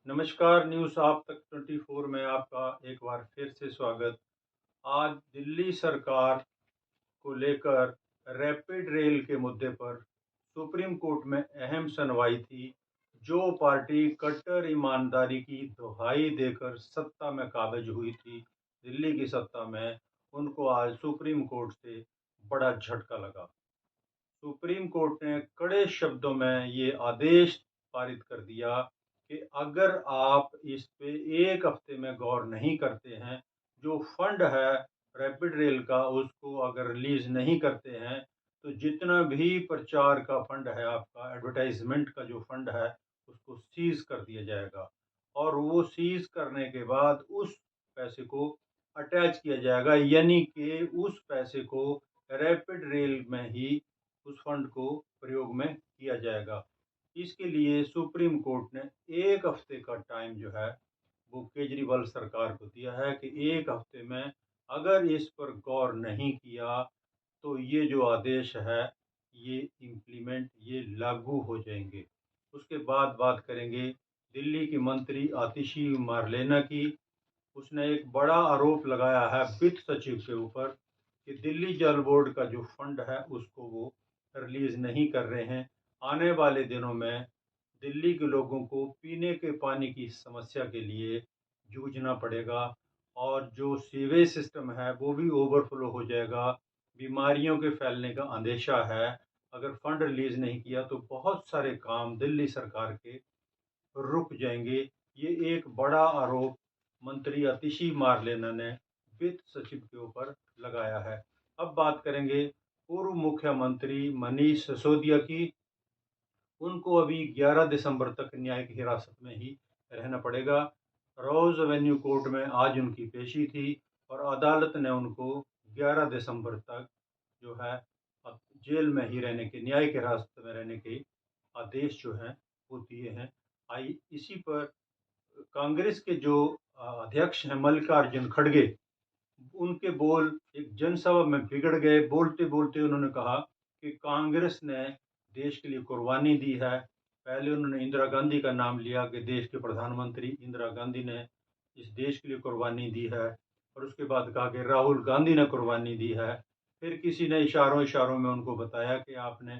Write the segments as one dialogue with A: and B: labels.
A: नमस्कार, न्यूज़ आप तक 24 में आपका एक बार फिर से स्वागत। आज दिल्ली सरकार को लेकर रैपिड रेल के मुद्दे पर सुप्रीम कोर्ट में अहम सुनवाई थी। जो पार्टी कट्टर ईमानदारी की दुहाई देकर सत्ता में काबिज हुई थी, दिल्ली की सत्ता में, उनको आज सुप्रीम कोर्ट से बड़ा झटका लगा। सुप्रीम कोर्ट ने कड़े शब्दों में ये आदेश पारित कर दिया कि अगर आप इस पे एक हफ्ते में गौर नहीं करते हैं, जो फंड है रैपिड रेल का उसको अगर रिलीज नहीं करते हैं, तो जितना भी प्रचार का फंड है, आपका एडवर्टाइजमेंट का जो फंड है, उसको सीज कर दिया जाएगा। और वो सीज करने के बाद उस पैसे को अटैच किया जाएगा, यानी कि उस पैसे को रैपिड रेल में ही उस फंड को प्रयोग में किया जाएगा। इसके लिए सुप्रीम कोर्ट ने एक हफ्ते का टाइम जो है वो केजरीवाल सरकार को दिया है कि एक हफ्ते में अगर इस पर गौर नहीं किया तो ये जो आदेश है ये ये लागू हो जाएंगे। उसके बाद बात करेंगे दिल्ली की मंत्री आतिशी मारलेना की। उसने एक बड़ा आरोप लगाया है वित्त सचिव के ऊपर कि दिल्ली जल बोर्ड का जो फंड है उसको वो रिलीज नहीं कर रहे हैं। आने वाले दिनों में दिल्ली के लोगों को पीने के पानी की समस्या के लिए जूझना पड़ेगा और जो सीवेज सिस्टम है वो भी ओवरफ्लो हो जाएगा। बीमारियों के फैलने का अंदेशा है। अगर फंड रिलीज नहीं किया तो बहुत सारे काम दिल्ली सरकार के रुक जाएंगे। ये एक बड़ा आरोप मंत्री आतिशी मारलेना ने वित्त सचिव के ऊपर लगाया है। अब बात करेंगे पूर्व मुख्यमंत्री मनीष सिसोदिया की। उनको अभी 11 दिसंबर तक न्यायिक हिरासत में ही रहना पड़ेगा। रोज एवेन्यू कोर्ट में आज उनकी पेशी थी और अदालत ने उनको 11 दिसंबर तक जो है अब जेल में ही रहने के, न्यायिक हिरासत में रहने के आदेश जो हैं वो दिए हैं। आई इसी पर कांग्रेस के जो अध्यक्ष हैं मल्लिकार्जुन खड़गे, उनके बोल एक जनसभा में बिगड़ गए। बोलते बोलते उन्होंने कहा कि कांग्रेस ने देश के लिए कुर्बानी दी है। पहले उन्होंने इंदिरा गांधी का नाम लिया कि देश के प्रधानमंत्री इंदिरा गांधी ने इस देश के लिए कुर्बानी दी है, और उसके बाद कहा कि राहुल गांधी ने कुर्बानी दी है। फिर किसी ने इशारों इशारों में उनको बताया कि आपने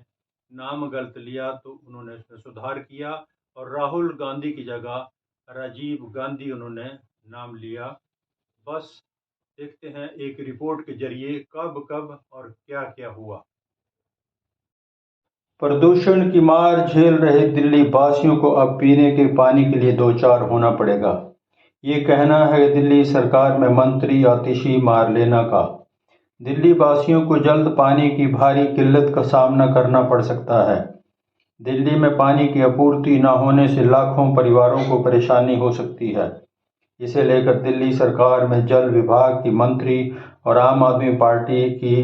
A: नाम गलत लिया, तो उन्होंने उसमें सुधार किया और राहुल गांधी की जगह राजीव गांधी उन्होंने नाम लिया। बस देखते हैं एक रिपोर्ट के जरिए कब कब और क्या क्या हुआ।
B: प्रदूषण की मार झेल रहे दिल्ली वासियों को अब पीने के पानी के लिए दो चार होना पड़ेगा। ये कहना है दिल्ली सरकार में मंत्री आतिशी मारलेना का। दिल्ली वासियों को जल्द पानी की भारी किल्लत का सामना करना पड़ सकता है। दिल्ली में पानी की आपूर्ति न होने से लाखों परिवारों को परेशानी हो सकती है। इसे लेकर दिल्ली सरकार में जल विभाग की मंत्री और आम आदमी पार्टी की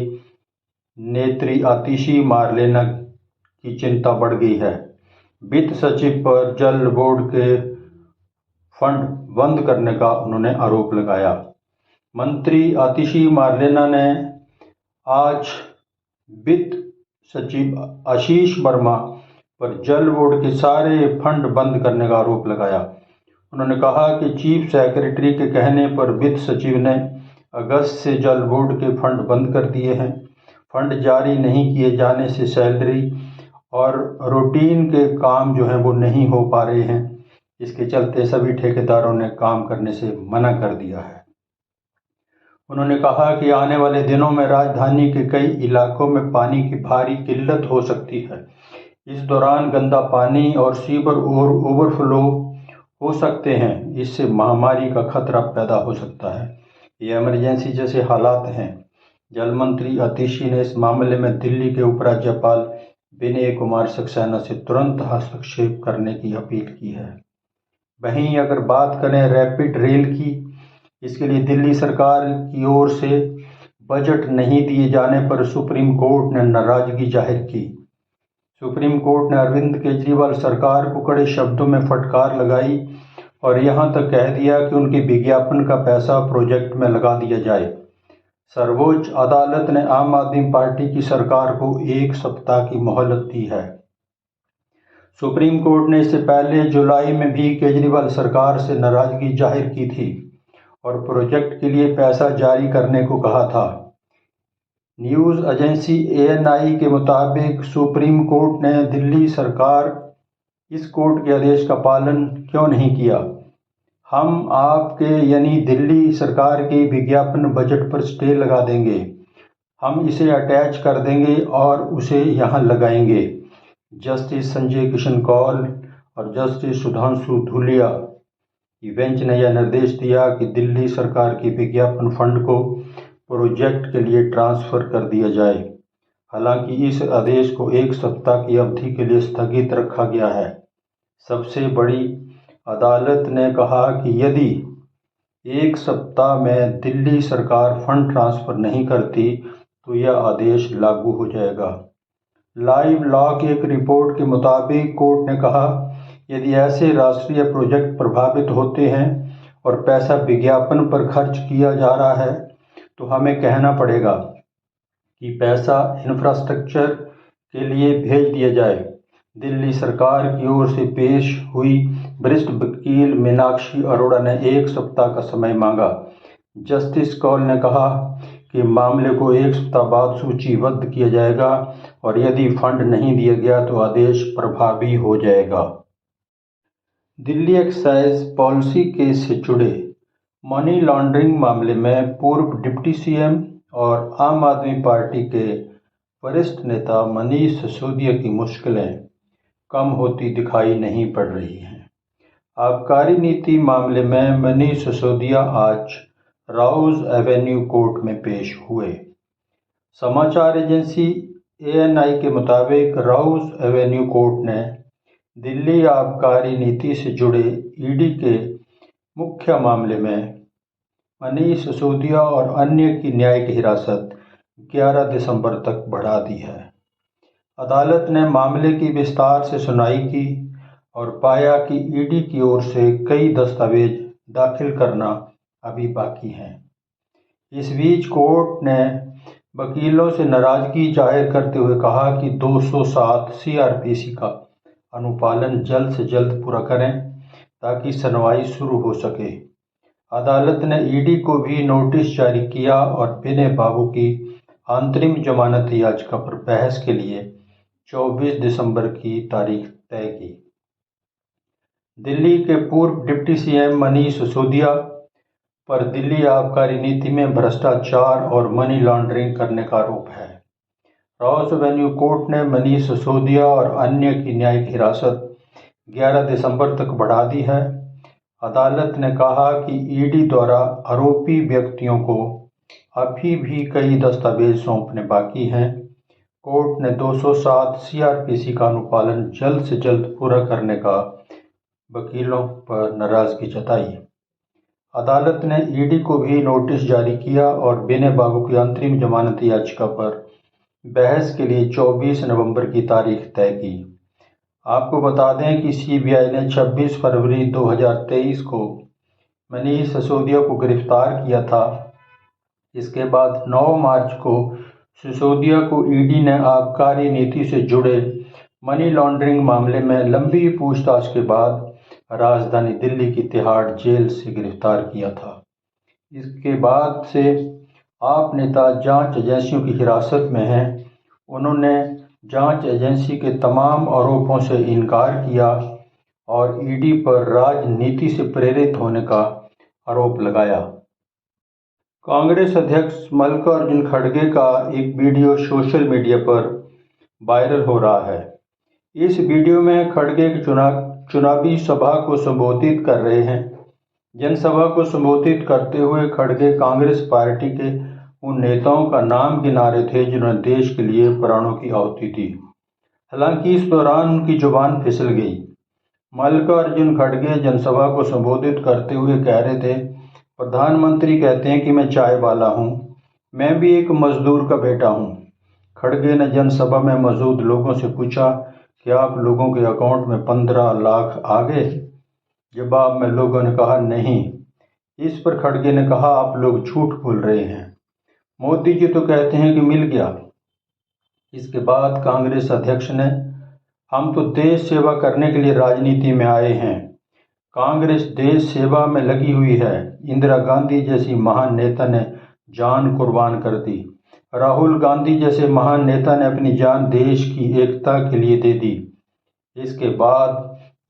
B: नेत्री आतिशी मारलेना की चिंता बढ़ गई है। वित्त सचिव पर जल बोर्ड के फंड बंद करने का उन्होंने आरोप लगाया। मंत्री आतिशी मारलेना ने आज वित्त सचिव आशीष वर्मा पर जल बोर्ड के सारे फंड बंद करने का आरोप लगाया। उन्होंने कहा कि चीफ सेक्रेटरी के कहने पर वित्त सचिव ने अगस्त से जल बोर्ड के फंड बंद कर दिए हैं। फंड जारी नहीं किए जाने से सैलरी और रूटीन के काम जो हैं वो नहीं हो पा रहे हैं। इसके चलते सभी ठेकेदारों ने काम करने से मना कर दिया है। उन्होंने कहा कि आने वाले दिनों में राजधानी के कई इलाकों में पानी की भारी किल्लत हो सकती है। इस दौरान गंदा पानी और सीवर ओवरफ्लो हो सकते हैं। इससे महामारी का खतरा पैदा हो सकता है। ये इमरजेंसी जैसे हालात हैं। जल मंत्री आतिशी ने इस मामले में दिल्ली के उपराज्यपाल विनय कुमार सक्सेना से तुरंत हस्तक्षेप करने की अपील की है। वहीं अगर बात करें रैपिड रेल की, इसके लिए दिल्ली सरकार की ओर से बजट नहीं दिए जाने पर सुप्रीम कोर्ट ने नाराजगी जाहिर की। सुप्रीम कोर्ट ने अरविंद केजरीवाल सरकार को कड़े शब्दों में फटकार लगाई और यहां तक कह दिया कि उनके विज्ञापन का पैसा प्रोजेक्ट में लगा दिया जाए। सर्वोच्च अदालत ने आम आदमी पार्टी की सरकार को 1 सप्ताह की मोहलत दी है। सुप्रीम कोर्ट ने इससे पहले जुलाई में भी केजरीवाल सरकार से नाराजगी जाहिर की थी और प्रोजेक्ट के लिए पैसा जारी करने को कहा था। न्यूज़ एजेंसी ANI के मुताबिक सुप्रीम कोर्ट ने दिल्ली सरकार इस कोर्ट के आदेश का पालन क्यों नहीं किया। हम आपके यानी दिल्ली सरकार के विज्ञापन बजट पर स्टे लगा देंगे। हम इसे अटैच कर देंगे और उसे यहाँ लगाएंगे। जस्टिस संजय किशन कौल और जस्टिस सुधांशु धूलिया की बेंच ने यह निर्देश दिया कि दिल्ली सरकार के विज्ञापन फंड को प्रोजेक्ट के लिए ट्रांसफ़र कर दिया जाए। हालांकि इस आदेश को 1 सप्ताह की अवधि के लिए स्थगित रखा गया है। सबसे बड़ी अदालत ने कहा कि यदि 1 सप्ताह में दिल्ली सरकार फंड ट्रांसफ़र नहीं करती तो यह आदेश लागू हो जाएगा। लाइव लॉ की एक रिपोर्ट के मुताबिक कोर्ट ने कहा, यदि ऐसे राष्ट्रीय प्रोजेक्ट प्रभावित होते हैं और पैसा विज्ञापन पर खर्च किया जा रहा है तो हमें कहना पड़ेगा कि पैसा इंफ्रास्ट्रक्चर के लिए भेज दिया जाए। दिल्ली सरकार की ओर से पेश हुई वरिष्ठ वकील मीनाक्षी अरोड़ा ने 1 सप्ताह का समय मांगा। जस्टिस कौल ने कहा कि मामले को 1 सप्ताह बाद सूचीबद्ध किया जाएगा और यदि फंड नहीं दिया गया तो आदेश प्रभावी हो जाएगा। दिल्ली एक्साइज पॉलिसी केस से जुड़े मनी लॉन्ड्रिंग मामले में पूर्व डिप्टी CM और आम आदमी पार्टी के वरिष्ठ नेता मनीष सिसोदिया की मुश्किलें कम होती दिखाई नहीं पड़ रही हैं। आबकारी नीति मामले में मनीष सिसोदिया आज राउज एवेन्यू कोर्ट में पेश हुए। समाचार एजेंसी ANI के मुताबिक राउज एवेन्यू कोर्ट ने दिल्ली आबकारी नीति से जुड़े ED के मुख्य मामले में मनीष सिसोदिया और अन्य की न्यायिक हिरासत 11 दिसंबर तक बढ़ा दी है। अदालत ने मामले की विस्तार से सुनवाई की और पाया कि ED की ओर से कई दस्तावेज दाखिल करना अभी बाकी हैं। इस बीच कोर्ट ने वकीलों से नाराजगी जाहिर करते हुए कहा कि 207 CRPC का अनुपालन जल्द से जल्द पूरा करें ताकि सुनवाई शुरू हो सके। अदालत ने ED को भी नोटिस जारी किया और विनय बाबू की अंतरिम जमानत याचिका पर बहस के लिए 24 दिसंबर की तारीख तय की। दिल्ली के पूर्व डिप्टी CM मनीष सिसोदिया पर दिल्ली आबकारी नीति में भ्रष्टाचार और मनी लॉन्ड्रिंग करने का आरोप है। राउज एवेन्यू कोर्ट ने मनीष सिसोदिया और अन्य की न्यायिक हिरासत 11 दिसंबर तक बढ़ा दी है। अदालत ने कहा कि ED द्वारा आरोपी व्यक्तियों को अभी भी कई दस्तावेज सौंपने बाकी हैं। कोर्ट ने 207 CRPC का अनुपालन जल्द से जल्द पूरा करने का वकीलों पर नाराजगी जताई। अदालत ने ED को भी नोटिस जारी किया और विनय बाबू की अंतरिम जमानत याचिका पर बहस के लिए 24 नवंबर की तारीख तय की। आपको बता दें कि CBI ने 26 फरवरी 2023 को मनीष सिसोदिया को गिरफ्तार किया था। इसके बाद 9 मार्च को सिसोदिया को ED ने आबकारी नीति से जुड़े मनी लॉन्ड्रिंग मामले में लंबी पूछताछ के बाद राजधानी दिल्ली की तिहाड़ जेल से गिरफ्तार किया था। इसके बाद से आप नेता जांच एजेंसियों की हिरासत में हैं। उन्होंने जांच एजेंसी के तमाम आरोपों से इनकार किया और ED पर राजनीति से प्रेरित होने का आरोप लगाया। कांग्रेस अध्यक्ष मल्लिकार्जुन खड़गे का एक वीडियो सोशल मीडिया पर वायरल हो रहा है। इस वीडियो में खड़गे एक चुनावी सभा को संबोधित कर रहे हैं। जनसभा को संबोधित करते हुए खड़गे कांग्रेस पार्टी के उन नेताओं का नाम गिना रहे थे जिन्होंने देश के लिए प्राणों की आहुति दी। हालांकि इस दौरान उनकी जुबान फिसल गई। मल्लिकार्जुन खड़गे जनसभा को संबोधित करते हुए कह रहे थे, प्रधानमंत्री कहते हैं कि मैं चाय वाला हूं, मैं भी एक मजदूर का बेटा हूं। खड़गे ने जनसभा में मौजूद लोगों से पूछा कि आप लोगों के अकाउंट में 15 लाख आ गए? जवाब में लोगों ने कहा नहीं। इस पर खड़गे ने कहा, आप लोग झूठ बोल रहे हैं, मोदी जी तो कहते हैं कि मिल गया। इसके बाद कांग्रेस अध्यक्ष ने हम तो देश सेवा करने के लिए राजनीति में आए हैं। कांग्रेस देश सेवा में लगी हुई है। इंदिरा गांधी जैसी महान नेता ने जान कुर्बान कर दी। राहुल गांधी जैसे महान नेता ने अपनी जान देश की एकता के लिए दे दी। इसके बाद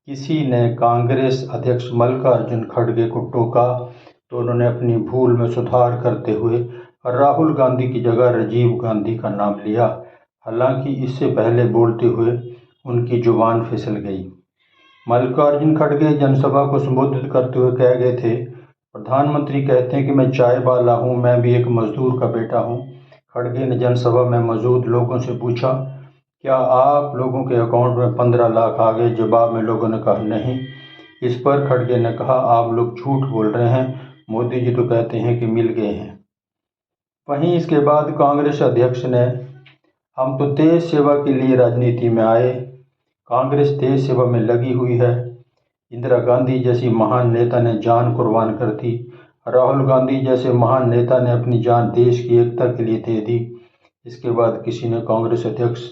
B: किसी ने कांग्रेस अध्यक्ष मल्लिकार्जुन खड़गे को टोका तो उन्होंने अपनी भूल में सुधार करते हुए राहुल गांधी की जगह राजीव गांधी का नाम लिया। हालांकि इससे पहले बोलते हुए उनकी जुबान फिसल गई। मल्लिकार्जुन खड़गे जनसभा को संबोधित करते हुए कह गए थे, प्रधानमंत्री कहते हैं कि मैं चाय वाला हूं, मैं भी एक मजदूर का बेटा हूं। खड़गे ने जनसभा में मौजूद लोगों से पूछा, क्या आप लोगों के अकाउंट में 15 लाख आ गए? जवाब में लोगों ने कहा नहीं। इस पर खड़गे ने कहा, आप लोग झूठ बोल रहे हैं, मोदी जी तो कहते हैं कि मिल गए हैं। वहीं इसके बाद कांग्रेस अध्यक्ष ने, हम तो देश सेवा के लिए राजनीति में आए। कांग्रेस देश सेवा में लगी हुई है। इंदिरा गांधी जैसी महान नेता ने जान कुर्बान कर दी। राहुल गांधी जैसे महान नेता ने अपनी जान देश की एकता के लिए दे दी। इसके बाद किसी ने कांग्रेस अध्यक्ष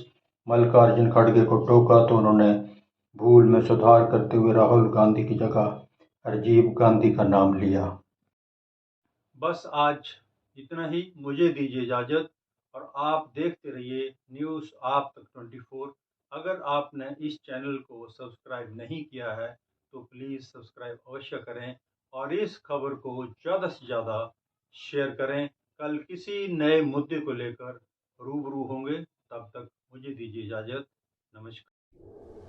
B: मल्लिकार्जुन खड़गे को टोका तो उन्होंने भूल में सुधार करते हुए राहुल गांधी की जगह राजीव गांधी का नाम लिया।
A: बस आज इतना ही, मुझे दीजिए इजाज़त और आप देखते रहिए न्यूज़ आप तक 24। अगर आपने इस चैनल को सब्सक्राइब नहीं किया है तो प्लीज़ सब्सक्राइब अवश्य करें और इस खबर को ज़्यादा से ज़्यादा शेयर करें। कल किसी नए मुद्दे को लेकर रूबरू होंगे, तब तक मुझे दीजिए इजाज़त। नमस्कार।